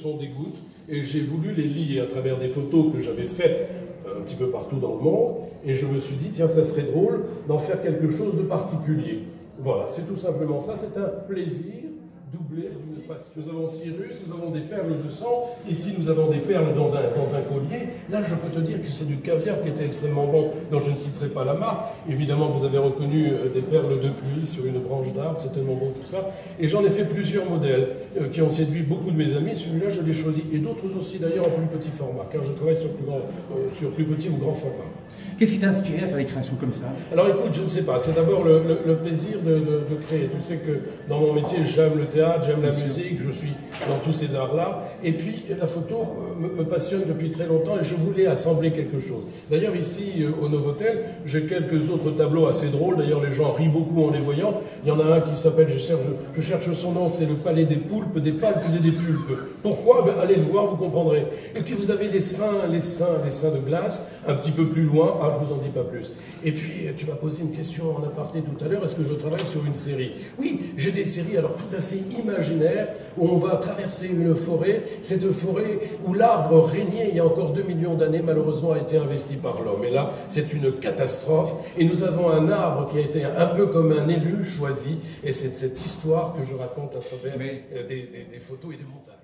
sont des gouttes, et j'ai voulu les lier à travers des photos que j'avais faites un petit peu partout dans le monde, et je me suis dit, tiens, ça serait drôle d'en faire quelque chose de particulier. Voilà, c'est tout simplement ça, c'est un plaisir doublé d'une passion. Nous avons Cyrus, nous avons des perles de sang, ici nous avons des perles dans un collier. Là, je peux te dire que c'est du caviar qui était extrêmement bon, dont je ne citerai pas la marque. Évidemment, vous avez reconnu des perles de pluie sur une branche d'arbre, c'est tellement bon tout ça. Et j'en ai fait plusieurs modèles qui ont séduit beaucoup de mes amis. Celui-là, je l'ai choisi, et d'autres aussi d'ailleurs en plus petit format, car je travaille sur plus petit ou grand format. Qu'est-ce qui t'a inspiré à faire des créations comme ça? Alors écoute, je ne sais pas, c'est d'abord le plaisir de créer. Tu sais que dans mon métier, j'aime le théâtre, j'aime la musique, je suis dans tous ces arts-là. Et puis la photo me passionne depuis très longtemps et je voulais assembler quelque chose. D'ailleurs ici, au Novotel, j'ai quelques autres tableaux assez drôles. D'ailleurs les gens rient beaucoup en les voyant. Il y en a un qui s'appelle, je cherche son nom, c'est le palais des poulpes, des palpes et des pulpes. Pourquoi? Ben, allez le voir, vous comprendrez. Et puis vous avez les seins de glace, un petit peu plus loin. Ah, je vous en dis pas plus. Et puis, tu m'as posé une question en aparté tout à l'heure, est-ce que je travaille sur une série? Oui, j'ai des séries alors tout à fait imaginaires, où on va traverser une forêt, cette forêt où l'arbre régnait il y a encore 2 millions d'années, malheureusement a été investi par l'homme. Et là, c'est une catastrophe, et nous avons un arbre qui a été un peu comme un élu choisi, et c'est cette histoire que je raconte à travers des photos et des montages.